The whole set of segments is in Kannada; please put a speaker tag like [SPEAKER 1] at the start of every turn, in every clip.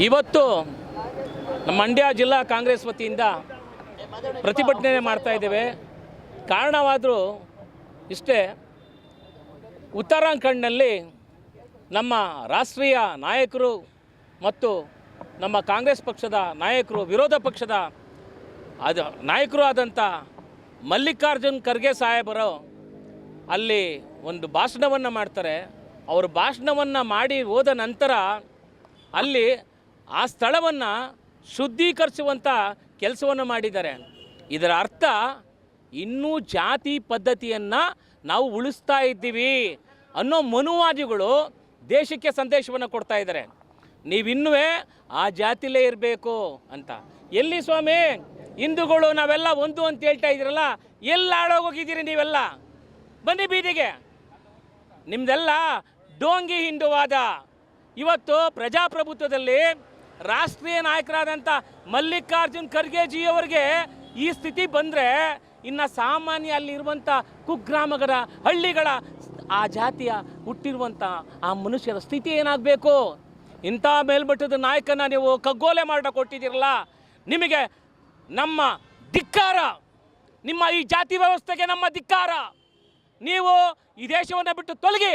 [SPEAKER 1] ಇವತ್ತು ನಮ್ಮ ಮಂಡ್ಯ ಜಿಲ್ಲಾ ಕಾಂಗ್ರೆಸ್ ವತಿಯಿಂದ ಪ್ರತಿಭಟನೆ ಮಾಡ್ತಾ ಇದ್ದೇವೆ. ಕಾರಣವಾದರೂ ಇಷ್ಟೇ, ಉತ್ತರಾಖಂಡ್ನಲ್ಲಿ ನಮ್ಮ ರಾಷ್ಟ್ರೀಯ ನಾಯಕರು ಮತ್ತು ನಮ್ಮ ಕಾಂಗ್ರೆಸ್ ಪಕ್ಷದ ನಾಯಕರು, ವಿರೋಧ ಪಕ್ಷದ ನಾಯಕರು ಆದಂಥ ಮಲ್ಲಿಕಾರ್ಜುನ್ ಖರ್ಗೆ ಸಾಹೇಬರು ಅಲ್ಲಿ ಒಂದು ಭಾಷಣವನ್ನು ಮಾಡ್ತಾರೆ. ಅವರು ಭಾಷಣವನ್ನು ಮಾಡಿ ಹೋದ ನಂತರ ಅಲ್ಲಿ ಆ ಸ್ಥಳವನ್ನು ಶುದ್ಧೀಕರಿಸುವಂಥ ಕೆಲಸವನ್ನು ಮಾಡಿದ್ದಾರೆ. ಇದರ ಅರ್ಥ ಇನ್ನೂ ಜಾತಿ ಪದ್ಧತಿಯನ್ನು ನಾವು ಉಳಿಸ್ತಾ ಇದ್ದೀವಿ ಅನ್ನೋ ಮನುವಾದಿಗಳು ದೇಶಕ್ಕೆ ಸಂದೇಶವನ್ನು ಕೊಡ್ತಾ ಇದ್ದಾರೆ. ನೀವಿನ್ನೂ ಆ ಜಾತಿಲೇ ಇರಬೇಕು ಅಂತ. ಎಲ್ಲಿ ಸ್ವಾಮಿ ಹಿಂದೂಗಳು ನಾವೆಲ್ಲ ಒಂದು ಅಂತ ಹೇಳ್ತಾ ಇದ್ದೀರಲ್ಲ, ಎಲ್ಲಿ ಆಳೋಗೋಗಿದ್ದೀರಿ ನೀವೆಲ್ಲ? ಬನ್ನಿ ಬೀದಿಗೆ. ನಿಮ್ಮದೆಲ್ಲ ಡೋಂಗಿ ಹಿಂದುವಾದ. ಇವತ್ತು ಪ್ರಜಾಪ್ರಭುತ್ವದಲ್ಲಿ ರಾಷ್ಟ್ರೀಯ ನಾಯಕರಾದಂಥ ಮಲ್ಲಿಕಾರ್ಜುನ್ ಖರ್ಗೆಜಿಯವರಿಗೆ ಈ ಸ್ಥಿತಿ ಬಂದರೆ ಇನ್ನು ಸಾಮಾನ್ಯ ಅಲ್ಲಿರುವಂಥ ಕುಗ್ರಾಮಗಳ ಹಳ್ಳಿಗಳ ಆ ಜಾತಿಯ ಹುಟ್ಟಿರುವಂಥ ಆ ಮನುಷ್ಯರ ಸ್ಥಿತಿ ಏನಾಗಬೇಕು? ಇಂಥ ಮೇಲ್ಮಟ್ಟದ ನಾಯಕನ ನೀವು ಕಗ್ಗೋಲೆ ಮಾಡ ಕೊಟ್ಟಿದ್ದೀರಲ್ಲ, ನಿಮಗೆ ನಮ್ಮ ಧಿಕ್ಕಾರ. ನಿಮ್ಮ ಈ ಜಾತಿ ವ್ಯವಸ್ಥೆಗೆ ನಮ್ಮ ಧಿಕ್ಕಾರ. ನೀವು ಈ ದೇಶವನ್ನು ಬಿಟ್ಟು ತೊಲಗಿ.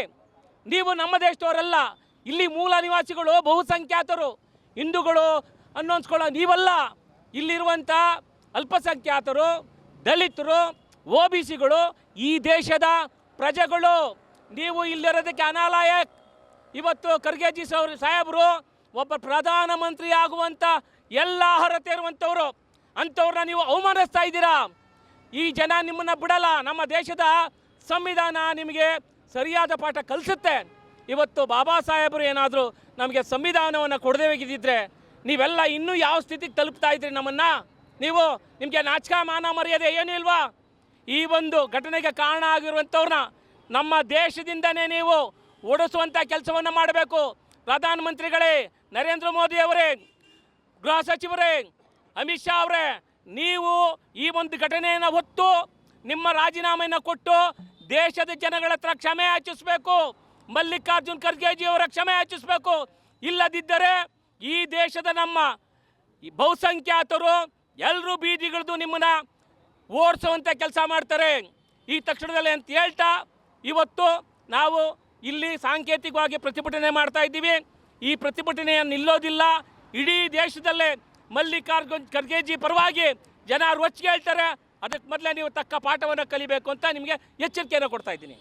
[SPEAKER 1] ನೀವು ನಮ್ಮ ದೇಶದವರಲ್ಲ. ಇಲ್ಲಿ ಮೂಲ ನಿವಾಸಿಗಳು, ಬಹುಸಂಖ್ಯಾತರು, ಹಿಂದೂಗಳು ಅನ್ನೋನ್ಸ್ಕೊಳ್ಳೋ ನೀವಲ್ಲ. ಇಲ್ಲಿರುವಂಥ ಅಲ್ಪಸಂಖ್ಯಾತರು, ದಲಿತರು, OBCಗಳು ಈ ದೇಶದ ಪ್ರಜೆಗಳು. ನೀವು ಇಲ್ಲಿರೋದಕ್ಕೆ ಅನಾಲಾಯಕ್. ಇವತ್ತು ಖರ್ಗೆಜಿ ಸಾಹೇಬರು ಒಬ್ಬ ಪ್ರಧಾನಮಂತ್ರಿ ಆಗುವಂಥ ಎಲ್ಲ ಅರ್ಹತೆ ಇರುವಂಥವ್ರು. ಅಂಥವ್ರನ್ನ ನೀವು ಅವಮಾನಿಸ್ತಾ ಇದ್ದೀರಾ. ಈ ಜನ ನಿಮ್ಮನ್ನು ಬಿಡಲ್ಲ. ನಮ್ಮ ದೇಶದ ಸಂವಿಧಾನ ನಿಮಗೆ ಸರಿಯಾದ ಪಾಠ ಕಲಿಸುತ್ತೆ. ಇವತ್ತು ಬಾಬಾ ಸಾಹೇಬರು ಏನಾದರೂ ನಮಗೆ ಸಂವಿಧಾನವನ್ನು ಕೊಡದೇ ಹೋಗಿದ್ದಿದ್ರೆ ನೀವೆಲ್ಲ ಇನ್ನೂ ಯಾವ ಸ್ಥಿತಿಗೆ ತಲುಪ್ತಾ ಇದ್ರಿ ನಮ್ಮನ್ನು? ನಿಮಗೆ ನಾಚಿಕ ಮಾನ ಮರ್ಯಾದೆ ಏನೂ ಇಲ್ವಾ? ಈ ಒಂದು ಘಟನೆಗೆ ಕಾರಣ ಆಗಿರುವಂಥವ್ರನ್ನ ನಮ್ಮ ದೇಶದಿಂದನೇ ನೀವು ಓಡಿಸುವಂಥ ಕೆಲಸವನ್ನು ಮಾಡಬೇಕು. ಪ್ರಧಾನಮಂತ್ರಿಗಳೇ, ನರೇಂದ್ರ ಮೋದಿ ಅವರೇ, ಗೃಹ ಸಚಿವರೇ, ಅಮಿತ್ ಶಾ ಅವರೇ, ನೀವು ಈ ಒಂದು ಘಟನೆಯನ್ನು ಹೊತ್ತು ನಿಮ್ಮ ರಾಜೀನಾಮೆಯನ್ನು ಕೊಟ್ಟು ದೇಶದ ಜನಗಳ ಹತ್ರ ಕ್ಷಮೆ ಯಾಚಿಸಬೇಕು. ಮಲ್ಲಿಕಾರ್ಜುನ್ ಖರ್ಗೆಜಿಯವರ ಕ್ಷಮೆ ಯಾಚಿಸಬೇಕು. ಇಲ್ಲದಿದ್ದರೆ ಈ ದೇಶದ ನಮ್ಮ ಬಹುಸಂಖ್ಯಾತರು ಎಲ್ಲರೂ ಬೀದಿಗಿಳಿದು ನಿಮ್ಮನ್ನು ಓಡಿಸುವಂಥ ಕೆಲಸ ಮಾಡ್ತಾರೆ ಈ ತಕ್ಷಣದಲ್ಲಿ ಅಂತ ಹೇಳ್ತಾ, ಇವತ್ತು ನಾವು ಇಲ್ಲಿ ಸಾಂಕೇತಿಕವಾಗಿ ಪ್ರತಿಭಟನೆ ಮಾಡ್ತಾ ಇದ್ದೀವಿ. ಈ ಪ್ರತಿಭಟನೆಯನ್ನು ನಿಲ್ಲೋದಿಲ್ಲ. ಇಡೀ ದೇಶದಲ್ಲೇ ಮಲ್ಲಿಕಾರ್ಜುನ್ ಖರ್ಗೆಜಿ ಪರವಾಗಿ ಜನ ರೊಚ್ಚಿಗೆ ಹೇಳ್ತಾರೆ. ಅದಕ್ಕೆ ಮೊದಲೇ ನೀವು ತಕ್ಕ ಪಾಠವನ್ನು ಕಲಿಬೇಕು ಅಂತ ನಿಮಗೆ ಎಚ್ಚರಿಕೆಯನ್ನು ಕೊಡ್ತಾ ಇದ್ದೀನಿ.